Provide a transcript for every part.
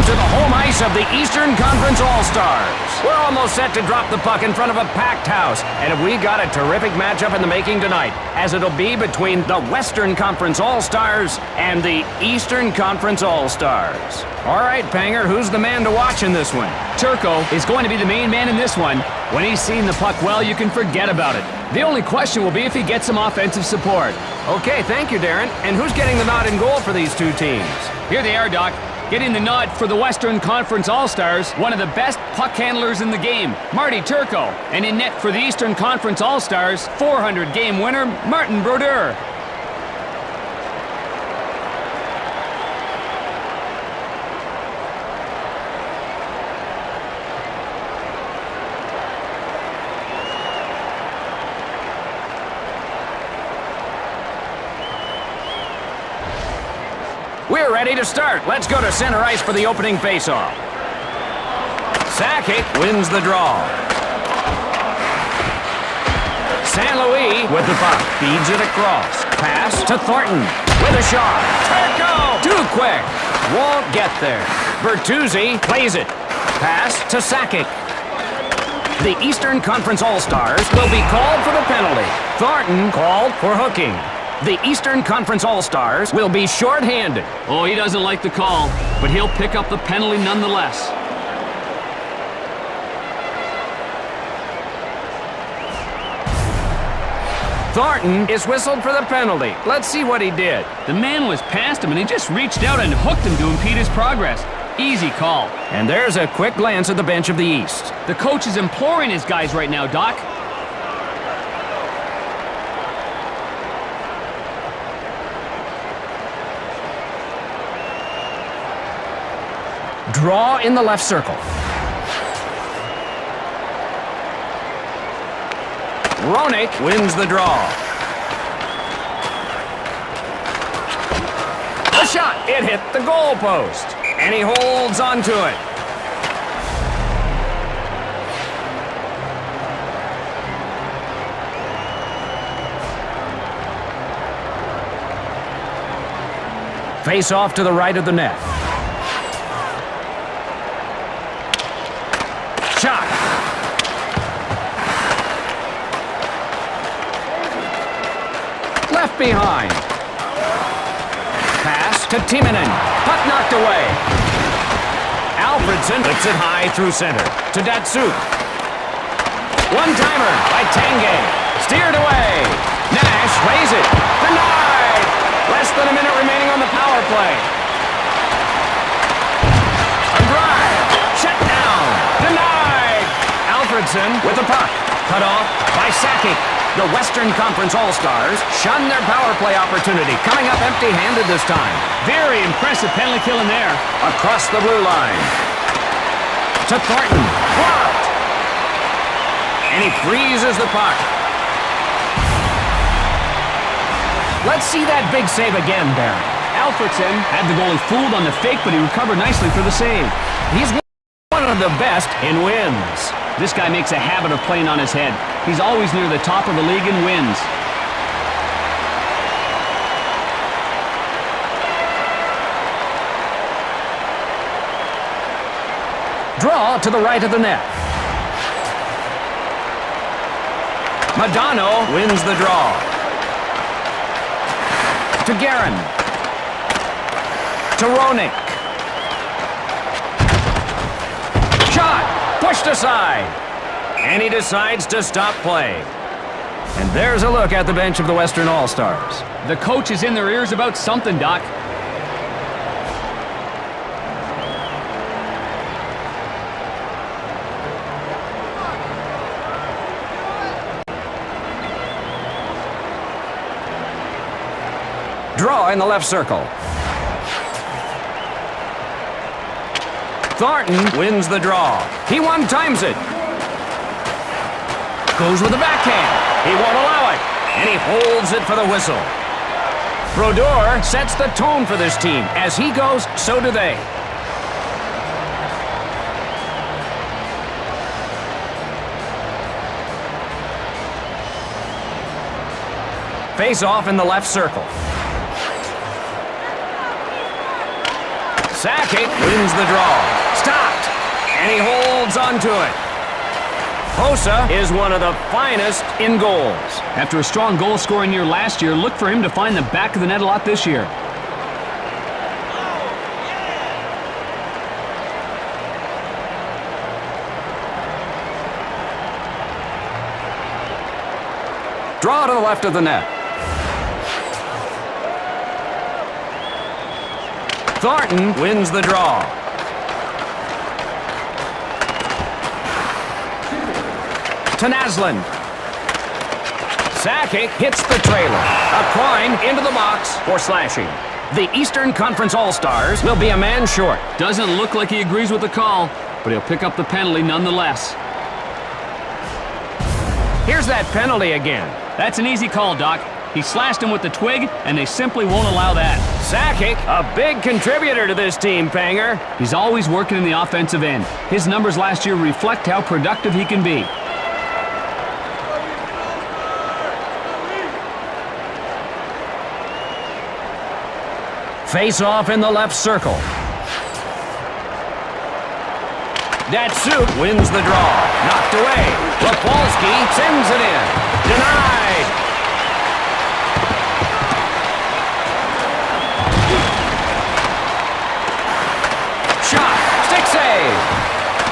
to the home ice of the Eastern Conference All-Stars. We're almost set to drop the puck in front of a packed house, and we got a terrific matchup in the making tonight, as it'll be between the Western Conference All-Stars and the Eastern Conference All-Stars. All right, Panger, who's the man to watch in this one? Turco is going to be the main man in this one. When he's seen the puck well, you can forget about it. The only question will be if he gets some offensive support. Okay, thank you, Darren. And who's getting the nod in goal for these two teams? Here they are, Doc. Getting the nod for the Western Conference All-Stars, one of the best puck handlers in the game, Marty Turco. And in net for the Eastern Conference All-Stars, 400-game winner, Martin Brodeur. We're ready to start. Let's go to center ice for the opening faceoff. Sakic wins the draw. St. Louis with the puck. Feeds it across. Pass to Thornton with a shot. Turco! Too quick. Won't get there. Bertuzzi plays it. Pass to Sakic. The Eastern Conference All-Stars will be called for the penalty. Thornton called for hooking. The Eastern Conference All-Stars will be short-handed. Oh, he doesn't like the call, but he'll pick up the penalty nonetheless. Thornton is whistled for the penalty. Let's see what he did. The man was past him, and he just reached out and hooked him to impede his progress. Easy call. And there's a quick glance at the bench of the East. The coach is imploring his guys right now, Doc. Draw in the left circle. Roenick wins the draw. A shot. It hit the goal post. And he holds onto it. Face off to the right of the net. Shot. Left behind. Pass to Timonen. Puck knocked away. Alfredson puts it high through center. To Datsuk. One-timer by Tanguay. Steered away. Nash plays it. Denied. Less than a minute remaining on the power play. A drive. Shut down. Denied. Alfredson with the puck. Cut off by Sakic. The Western Conference All-Stars shun their power play opportunity, coming up empty-handed this time. Very impressive penalty kill in there. Across the blue line. To Thornton. Blocked. And he freezes the puck. Let's see that big save again, Barry. Alfredson had the goalie fooled on the fake, but he recovered nicely for the save. He's one of the best in wins. This guy makes a habit of playing on his head. He's always near the top of the league in wins. Draw to the right of the net. Madonna wins the draw. To Guerin. To Roenick. Shot! Pushed aside. And he decides to stop play. And there's a look at the bench of the Western All-Stars. The coach is in their ears about something, Doc. Draw in the left circle. Thornton wins the draw. He one-times it. Goes with the backhand. He won't allow it. And he holds it for the whistle. Brodeur sets the tone for this team. As he goes, so do they. Face off in the left circle. Sakic wins the draw. Stopped. And he holds onto it. Hossa is one of the finest in goals. After a strong goal-scoring year last year, look for him to find the back of the net a lot this year. Draw to the left of the net. Thornton wins the draw. To Naslund. Sakic hits the trailer. A coin into the box for slashing. The Eastern Conference All-Stars will be a man short. Doesn't look like he agrees with the call, but he'll pick up the penalty nonetheless. Here's that penalty again. That's an easy call, Doc. He slashed him with the twig, and they simply won't allow that. Sakic, a big contributor to this team, Panger. He's always working in the offensive end. His numbers last year reflect how productive he can be. Face-off in the left circle. Datsuk wins the draw. Knocked away. Rafalski sends it in. Denied. Shot. Stick save.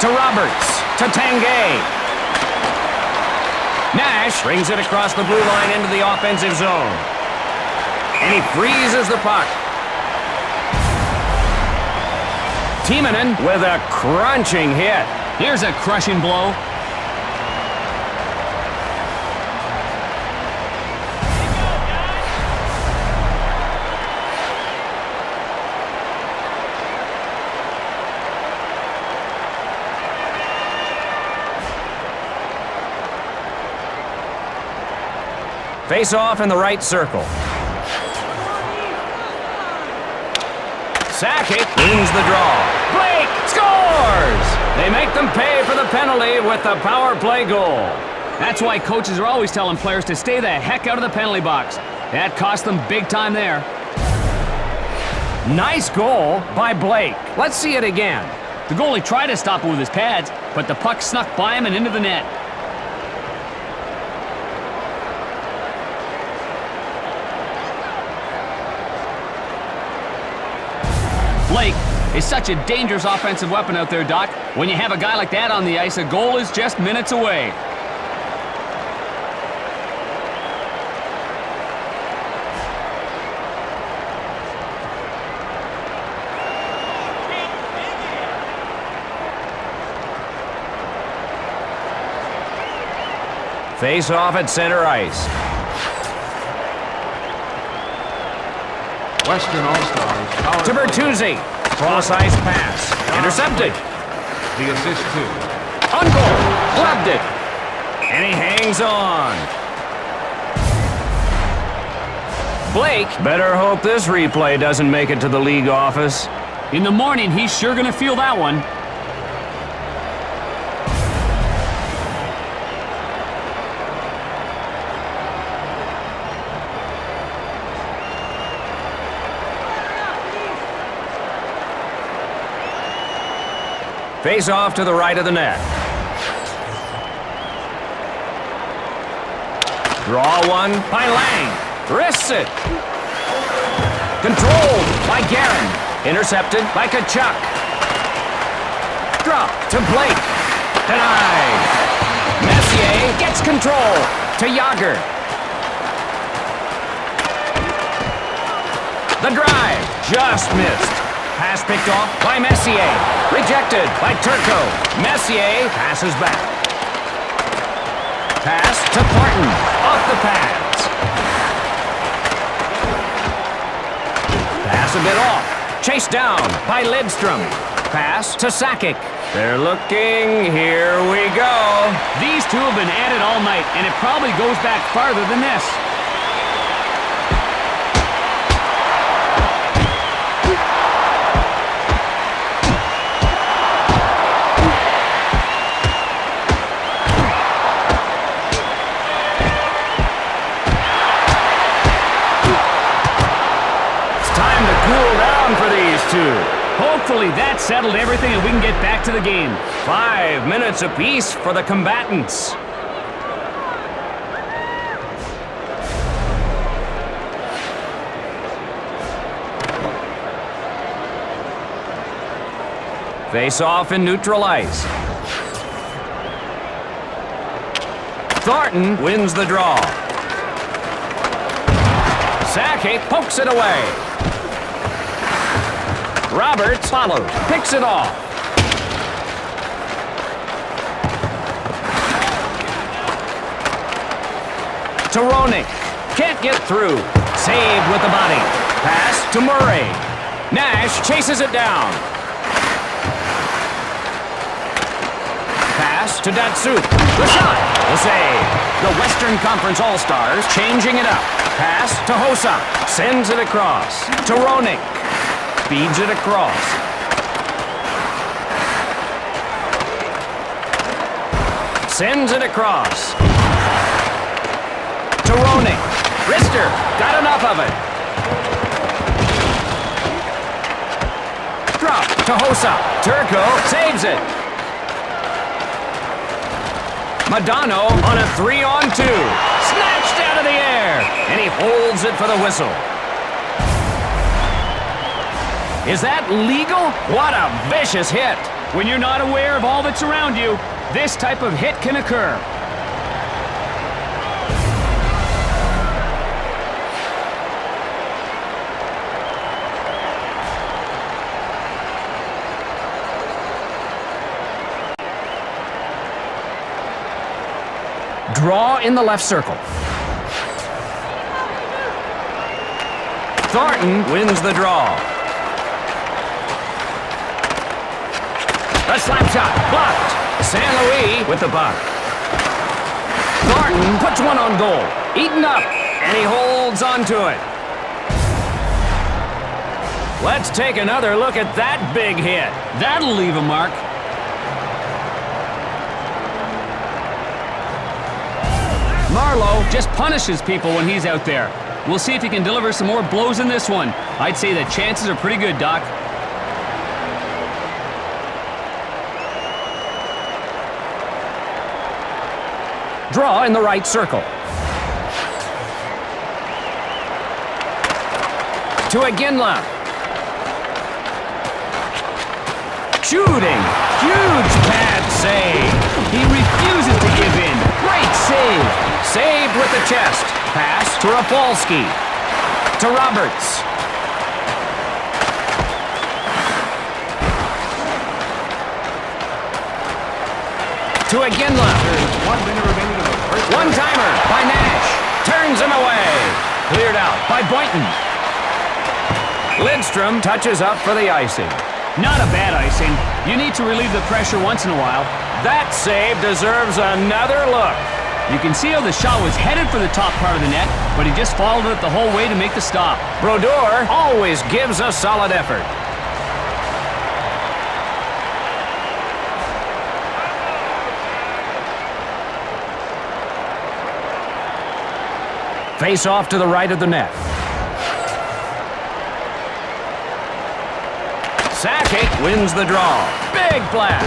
To Roberts. To Tanguay. Nash brings it across the blue line into the offensive zone. And he freezes the puck. Timonen with a crunching hit. Here's a crushing blow. Face off in the right circle. Sakic wins the draw. Blake scores! They make them pay for the penalty with the power play goal. That's why coaches are always telling players to stay the heck out of the penalty box. That cost them big time there. Nice goal by Blake. Let's see it again. The goalie tried to stop it with his pads, but the puck snuck by him and into the net. Blake is such a dangerous offensive weapon out there, Doc. When you have a guy like that on the ice, a goal is just minutes away. Face off at center ice. Western All-Stars. To Bertuzzi. Cross-ice pass. Intercepted. The assist to. On goal. Gloved it. And he hangs on. Blake better hope this replay doesn't make it to the league office. In the morning, he's sure gonna feel that one. Face off to the right of the net. Draw one by Lang. Wrists it. Controlled by Guerin. Intercepted by Kachuk. Drop to Blake. Denied. Messier gets control to Yager. The drive just missed. Pass picked off by Messier. Rejected by Turco. Messier passes back. Pass to Thornton. Off the pads. Pass a bit off. Chased down by Lidstrom. Pass to Sakic. They're looking. Here we go. These two have been at it all night, and it probably goes back farther than this. Time to cool down for these two. Hopefully that settled everything and we can get back to the game. 5 minutes apiece for the combatants. Face off in neutral ice. Thornton wins the draw. Sakic pokes it away. Roberts follows, picks it off. Toronik can't get through. Saved with the body. Pass to Murray. Nash chases it down. Pass to Datsuk. The shot. The save. The Western Conference All-Stars changing it up. Pass to Hossa. Sends it across. Toronik feeds it across. Sends it across. Toronik. Rister got enough of it. Drop to Hossa. Turco saves it. Madano on a 3-on-2. Snatched out of the air. And he holds it for the whistle. Is that legal? What a vicious hit. When you're not aware of all that's around you, this type of hit can occur. Draw in the left circle. Thornton wins the draw. A slap shot, blocked. St. Louis with the puck. Thornton puts one on goal. Eaten up, and he holds onto it. Let's take another look at that big hit. That'll leave a mark. Marlowe just punishes people when he's out there. We'll see if he can deliver some more blows in this one. I'd say the chances are pretty good, Doc. Draw in the right circle. To Iginla. Shooting. Huge pad save. He refuses to give in. Great save. Saved with the chest. Pass to Rafalski. To Roberts. To Iginla. There's 1 minute remaining of the first. One-timer by Nash. Turns him away. Cleared out by Boynton. Lidstrom touches up for the icing. Not a bad icing. You need to relieve the pressure once in a while. That save deserves another look. You can see how the shot was headed for the top part of the net, but he just followed it the whole way to make the stop. Brodeur always gives a solid effort. Face off to the right of the net. Sakic wins the draw. Big blast.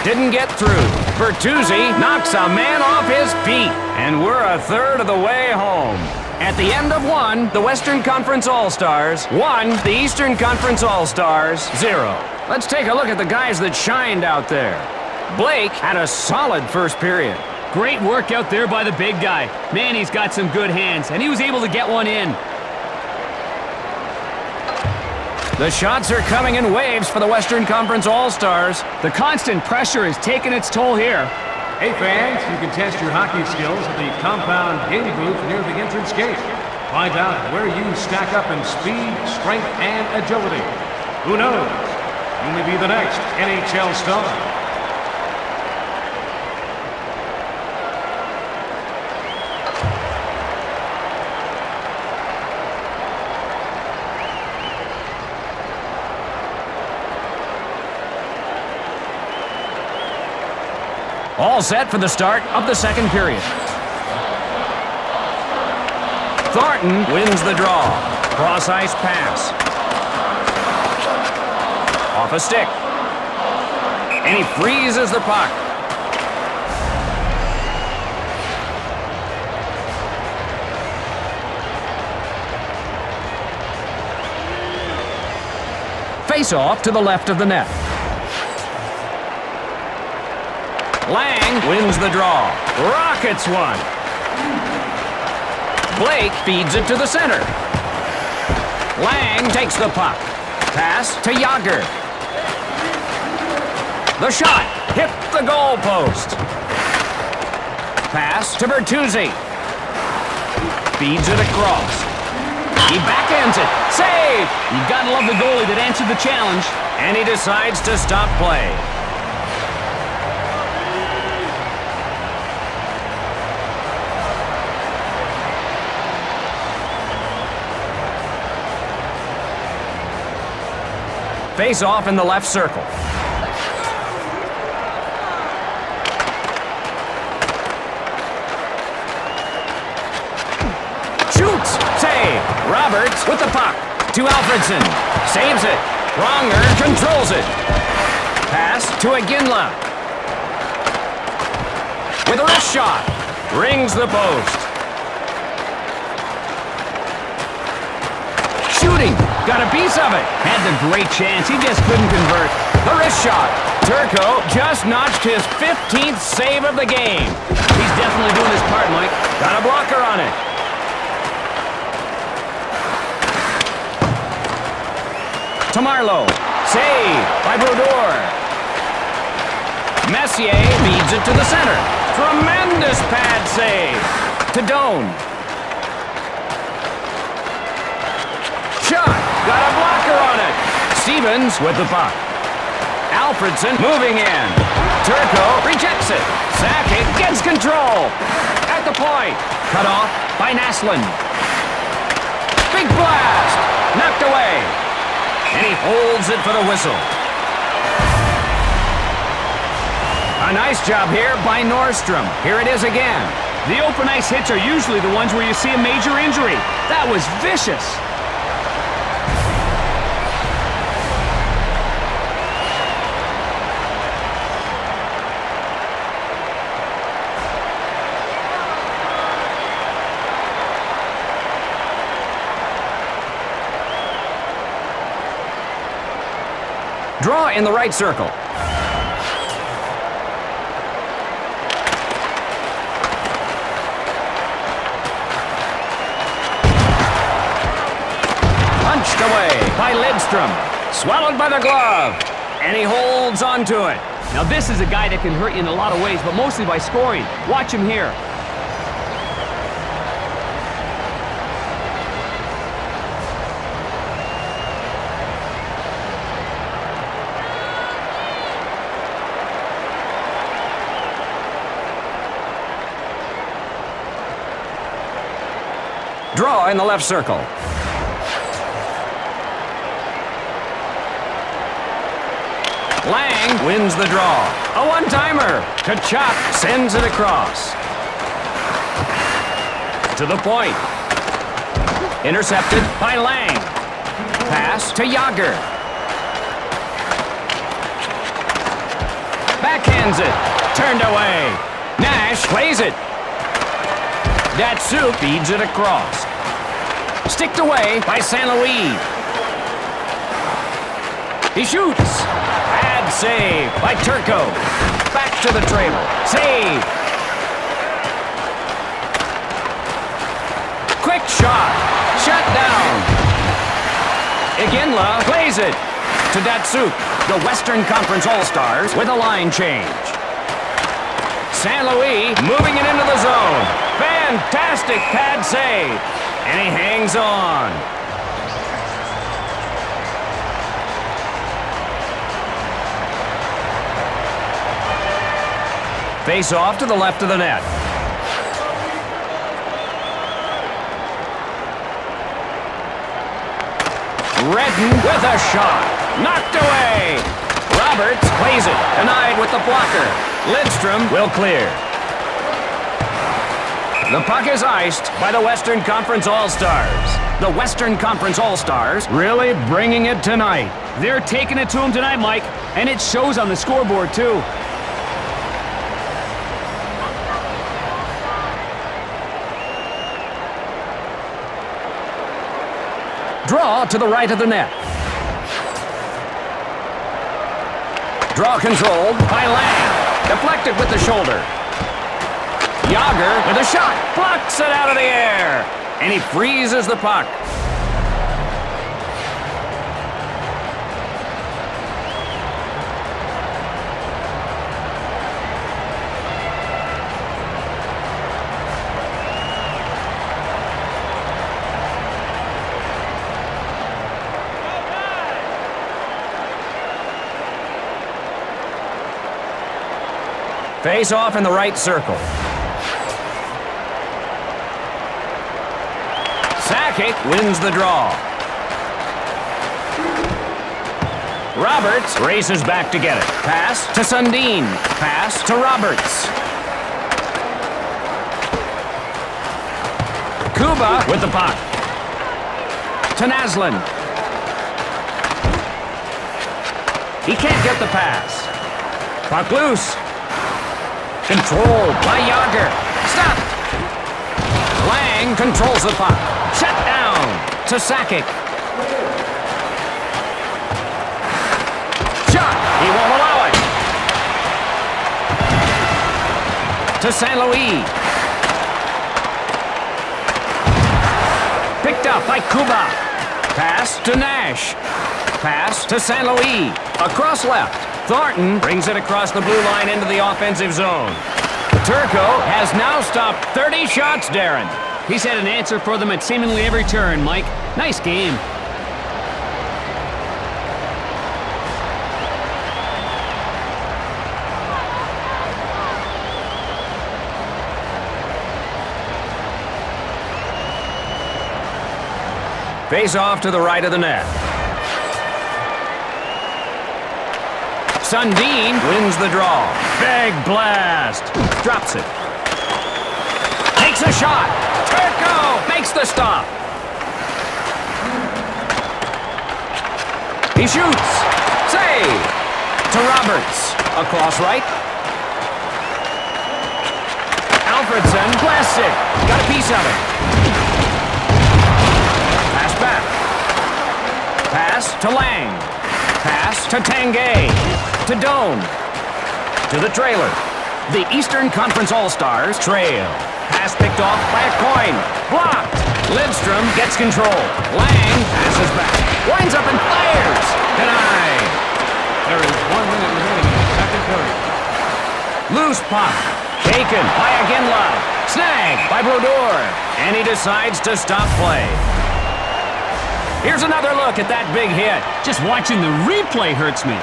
Didn't get through. Bertuzzi knocks a man off his feet. And we're a third of the way home. At the end of one, the Western Conference All-Stars. 1, the Eastern Conference All-Stars. 0. Let's take a look at the guys that shined out there. Blake had a solid first period. Great work out there by the big guy. Man, he's got some good hands, and he was able to get one in. The shots are coming in waves for the Western Conference All-Stars. The constant pressure is taking its toll here. Hey fans, you can test your hockey skills at the compound game booth near the entrance gate. Find out where you stack up in speed, strength, and agility. Who knows? You may be the next NHL star. All set for the start of the second period. Thornton wins the draw. Cross-ice pass. Off a stick. And he freezes the puck. Face off to the left of the net. Lang wins the draw. Rockets one. Blake feeds it to the center. Lang takes the puck. Pass to Yager. The shot hit the goal post. Pass to Bertuzzi. Feeds it across. He backhands it. Save! You gotta love the goalie that answered the challenge. And he decides to stop play. Face off in the left circle. Shoots! Save! Roberts with the puck. To Alfredson. Saves it. Pronger controls it. Pass to Iginla. With a wrist shot. Rings the post. Shooting. Got a piece of it. Had the great chance. He just couldn't convert. The wrist shot. Turco just notched his 15th save of the game. He's definitely doing his part, Mike. Got a blocker on it. To Marlowe. Save by Brodeur. Messier feeds it to the center. Tremendous pad save. To Doan. Shot. Got a blocker on it. Stevens with the puck. Alfredson moving in. Turco rejects it. Sakic gets control. At the point. Cut off by Naslund. Big blast. Knocked away. And he holds it for the whistle. A nice job here by Nordstrom. Here it is again. The open ice hits are usually the ones where you see a major injury. That was vicious. Draw in the right circle. Punched away by Lidstrom. Swallowed by the glove. And he holds on to it. Now this is a guy that can hurt you in a lot of ways, but mostly by scoring. Watch him here. Draw in the left circle. Lang wins the draw. A one-timer. Kachuk sends it across. To the point. Intercepted by Lang. Pass to Yager. Backhands it. Turned away. Nash plays it. Datsuk feeds it across. Sticked away by St. Louis. He shoots. Bad save by Turco. Back to the trailer. Save. Quick shot. Shut down. Iginla plays it to Datsuk. The Western Conference All-Stars with a line change. St. Louis moving it into the zone. Fantastic pad save. And he hangs on. Face off to the left of the net. Redden with a shot. Knocked away. Roberts plays it. Denied with the blocker. Lidstrom will clear. The puck is iced by the Western Conference All-Stars. The Western Conference All-Stars really bringing it tonight. They're taking it to him tonight, Mike, and it shows on the scoreboard, too. Draw to the right of the net. Draw controlled by Lamb. Deflected with the shoulder. Yager with a shot. Blocks it out of the air. And he freezes the puck. Face off in the right circle. Sakic wins the draw. Roberts races back to get it. Pass to Sundin. Pass to Roberts. Kuba with the puck. To Naslin. He can't get the pass. Puck loose. Controlled by Yager. Stop! Lang controls the puck. Shut down to Sakic. Shot! He won't allow it. To St. Louis. Picked up by Kuba. Pass to Nash. Pass to St. Louis. Across left. Thornton brings it across the blue line into the offensive zone. Turco has now stopped 30 shots, Darren. He's had an answer for them at seemingly every turn, Mike. Nice game. Face off to the right of the net. Sundin wins the draw. Big blast. Drops it. Takes a shot. Turco makes the stop. He shoots. Save. To Roberts. Across right. Alfredson blasts it. Got a piece of it. Pass back. Pass to Lang. Pass to Tanguay. To Doan. To the trailer. The Eastern Conference All-Stars trail. Pass picked off by a coin. Blocked. Lidstrom gets control. Lang passes back. Winds up and fires. Denied. There is 1 minute remaining in the second period. Loose puck. Taken by Aginla. Snagged by Brodeur. And he decides to stop play. Here's another look at that big hit. Just watching the replay hurts me.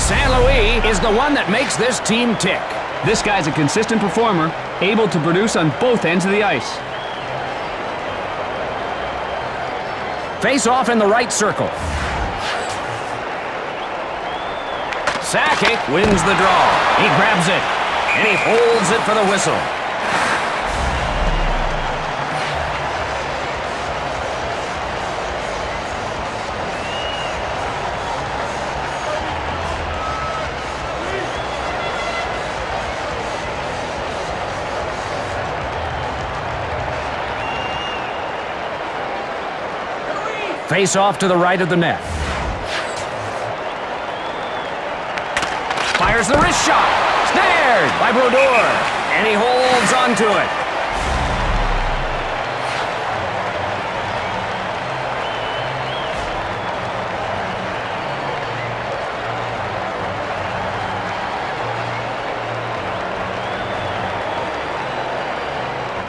St. Louis is the one that makes this team tick. This guy's a consistent performer, able to produce on both ends of the ice. Face off in the right circle. Sakic wins the draw. He grabs it, and he holds it for the whistle. Face off to the right of the net. Fires the wrist shot. Snared by Brodeur. And he holds on to it.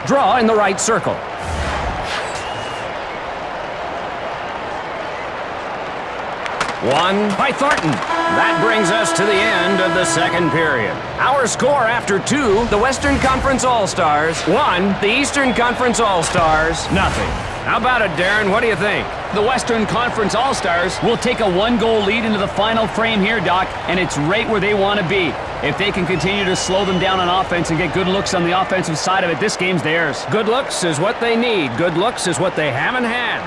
Draw in the right circle. One by Thornton. That brings us to the end of the second period. Our score after two, the Western Conference All-Stars. 1, the Eastern Conference All-Stars. 0. How about it, Darren? What do you think? The Western Conference All-Stars will take a one-goal lead into the final frame here, Doc, and it's right where they want to be. If they can continue to slow them down on offense and get good looks on the offensive side of it, this game's theirs. Good looks is what they need. Good looks is what they haven't had.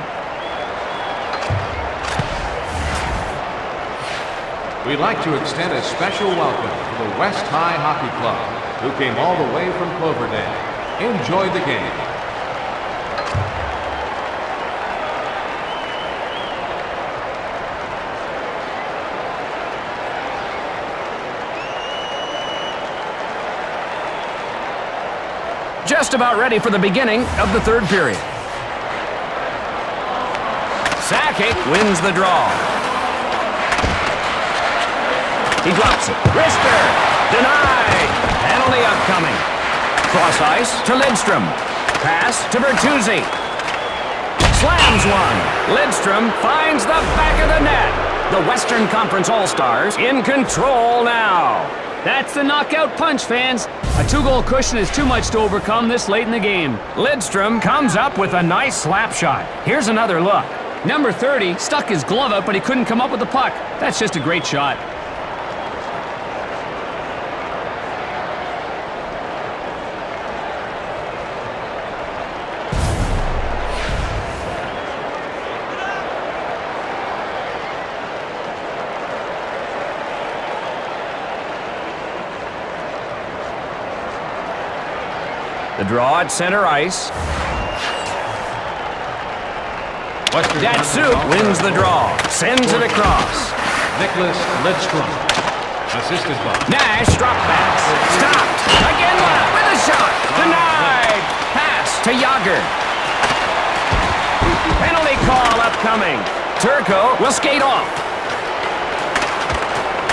We'd like to extend a special welcome to the West High Hockey Club, who came all the way from Cloverdale. Enjoy the game. Just about ready for the beginning of the third period. Sakic wins the draw. He drops it. Rister! Denied! Penalty upcoming. Cross ice to Lidstrom. Pass to Bertuzzi. Slams one. Lidstrom finds the back of the net. The Western Conference All-Stars in control now. That's the knockout punch, fans. A two-goal cushion is too much to overcome this late in the game. Lidstrom comes up with a nice slap shot. Here's another look. Number 30 stuck his glove out, but he couldn't come up with the puck. That's just a great shot. The draw at center ice. Datsuk wins the draw. Sends it across. Nicholas Lidstrom, assisted by Nash drop pass. Stopped. Again with a shot. Denied. Pass to Yager. Penalty call upcoming. Turco will skate off.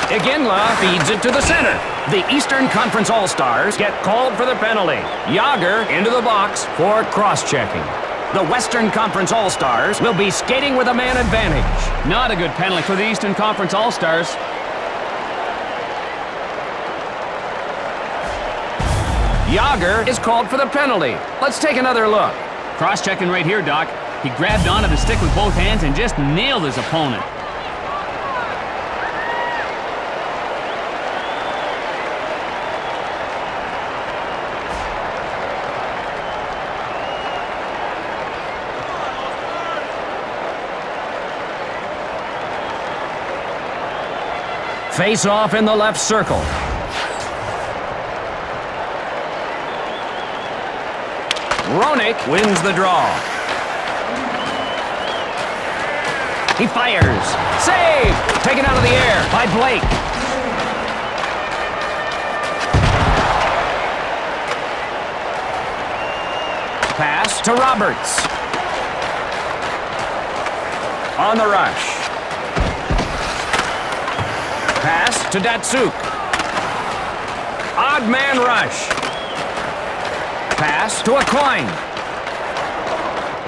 Iginla feeds it to the center. The Eastern Conference All-Stars get called for the penalty. Yager into the box for cross-checking. The Western Conference All-Stars will be skating with a man advantage. Not a good penalty for the Eastern Conference All-Stars. Yager is called for the penalty. Let's take another look. Cross-checking right here, Doc. He grabbed onto the stick with both hands and just nailed his opponent. Face off in the left circle. Roenick wins the draw. He fires. Save! Taken out of the air by Blake. Pass to Roberts. On the rush. Pass to Datsuk. Odd man rush. Pass to a coin.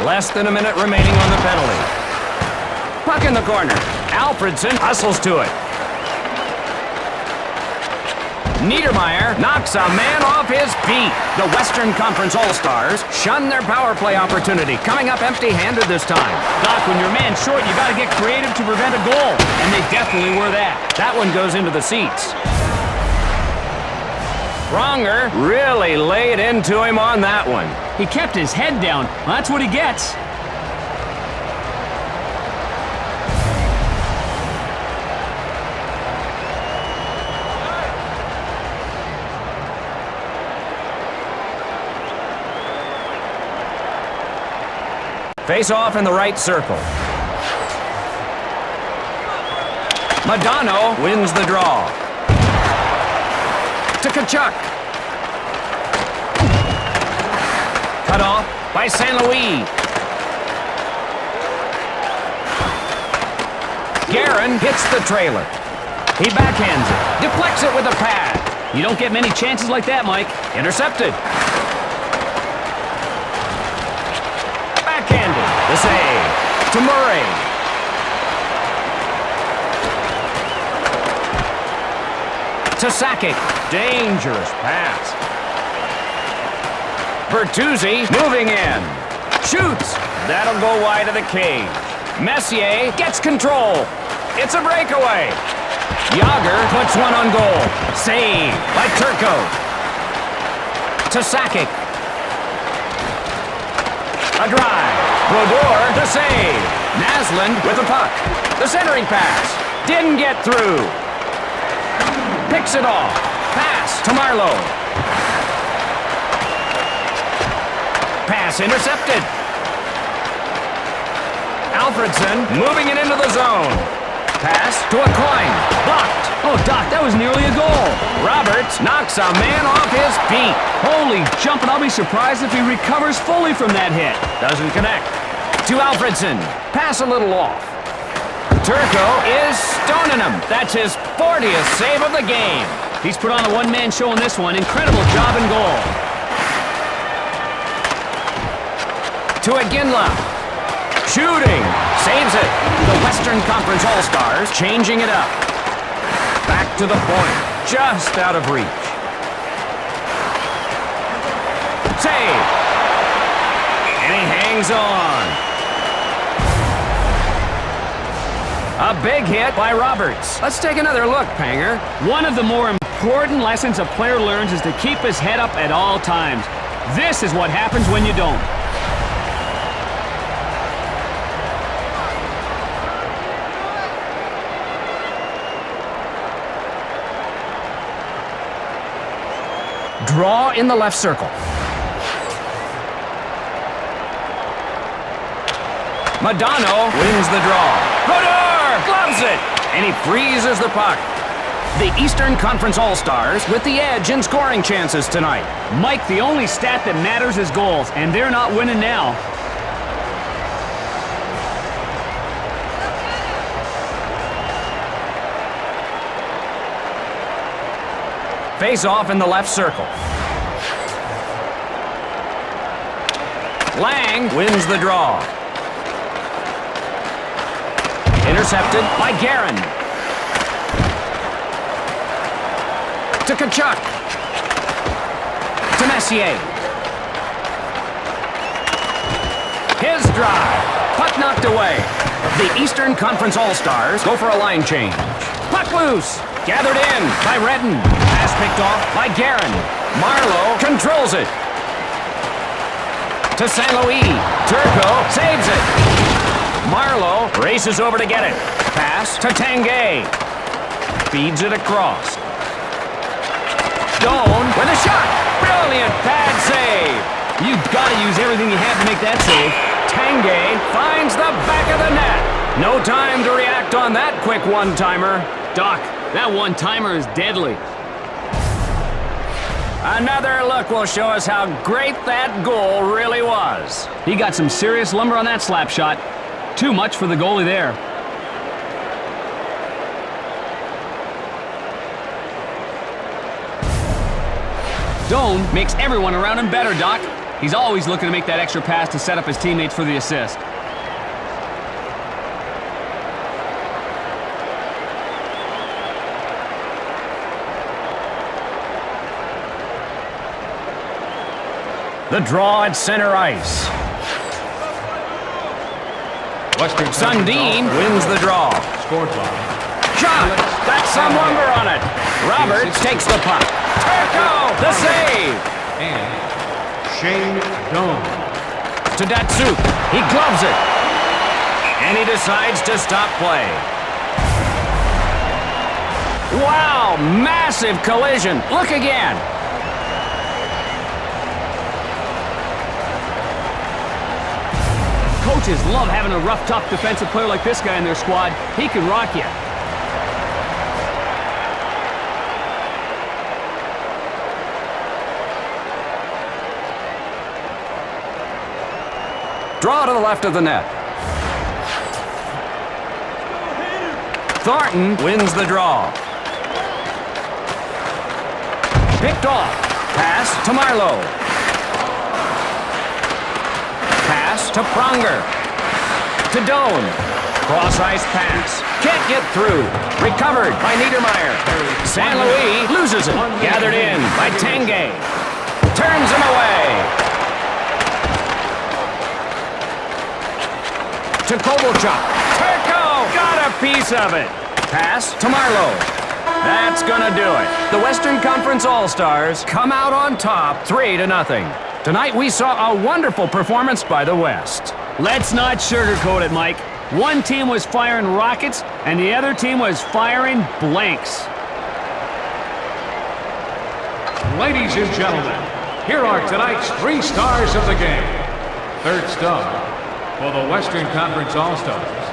Less than a minute remaining on the penalty. Puck in the corner. Alfredson hustles to it. Niedermeyer knocks a man off his feet. The Western Conference All-Stars shun their power play opportunity, coming up empty-handed this time. Doc, when you're man short, you gotta get creative to prevent a goal. And they definitely were that. That one goes into the seats. Pronger really laid into him on that one. He kept his head down. Well, that's what he gets. Face off in the right circle. Madonna wins the draw. To Kachuk. Cut off by St. Louis. Guerin hits the trailer. He backhands it. Deflects it with a pad. You don't get many chances like that, Mike. Intercepted. Backhanded. The save. To Murray. To Sakic. Dangerous pass. Bertuzzi moving in. Shoots. That'll go wide of the cage. Messier gets control. It's a breakaway. Yager puts one on goal. Save by Turco. To Sakic. A drive. Brodeur to save. Naslund with the puck. The centering pass. Didn't get through. Picks it off. Pass to Marleau. Pass intercepted. Alfredson moving it into the zone. Pass to a coin. Blocked. Oh, Doc, that was nearly a goal. Roberts knocks a man off his feet. Holy jumping, I'll be surprised if he recovers fully from that hit. Doesn't connect. To Alfredson. Pass a little off. Turco is stoning him. That's his 40th save of the game. He's put on a one-man show in this one. Incredible job and goal. To Iginla. Shooting. Saves it. The Western Conference All-Stars changing it up. Back to the point. Just out of reach. Save. And he hangs on. A big hit by Roberts. Let's take another look, Panger. One of the more important lessons a player learns is to keep his head up at all times. This is what happens when you don't. Draw in the left circle. Madano wins the draw. Brodeur gloves it, and he freezes the puck. The Eastern Conference All-Stars with the edge in scoring chances tonight. Mike, the only stat that matters is goals, and they're not winning now. Face off in the left circle. Lang wins the draw. Intercepted by Guerin. To Tkachuk. To Messier. His drive. Puck knocked away. The Eastern Conference All-Stars go for a line change. Puck loose. Gathered in by Redden. Pass picked off by Guerin. Marleau controls it. To St. Louis. Turco saves it. Marleau races over to get it. Pass to Tanguay. Feeds it across. Doan with a shot. Brilliant pad save. You've got to use everything you have to make that save. Tanguay finds the back of the net. No time to react on that quick one-timer. Doc, that one-timer is deadly. Another look will show us how great that goal really was. He got some serious lumber on that slap shot. Too much for the goalie there. Doan makes everyone around him better, Doc. He's always looking to make that extra pass to set up his teammates for the assist. The draw at center ice. Western Sundin wins the draw. Scored by Shot! Got some lumber on it. Roberts takes the puck. Turco, the save! and Shane Doan. To Datsuk. He gloves it. And he decides to stop play. Wow, massive collision. Look again. Coaches love having a rough, tough defensive player like this guy in their squad. He can rock you. Draw to the left of the net. Thornton wins the draw. Picked off. Pass to Marleau. Pass to Pronger. To Doan. Cross-ice pass. Can't get through. Recovered by Niedermeyer. St. Louis loses it. Gathered in by Tanguay. Turns him away. Kovalchuk. Turco got a piece of it. Pass to Marlowe. That's gonna do it. The Western Conference All-Stars come out on top 3-0. Tonight we saw a wonderful performance by the West. Let's not sugarcoat it, Mike. One team was firing rockets, and the other team was firing blanks. Ladies and gentlemen, here are tonight's 3 stars of the game. Third star for the Western Conference All-Stars,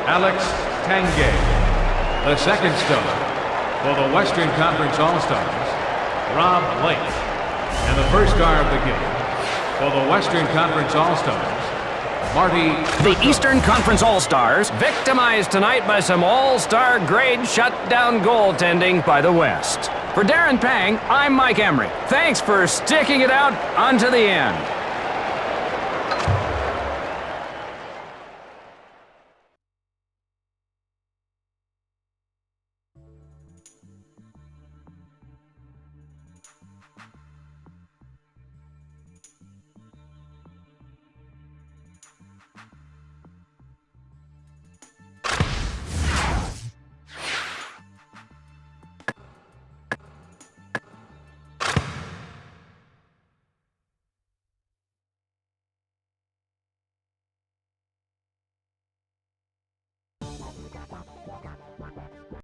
Alex Tanguay. The second star for the Western Conference All-Stars, Rob Blake. And the first star of the game for the Western Conference All-Stars, Marty. The Eastern Conference All-Stars victimized tonight by some all-star grade shutdown goaltending by the West. For Darren Pang, I'm Mike Emmerich. Thanks for sticking it out unto the end.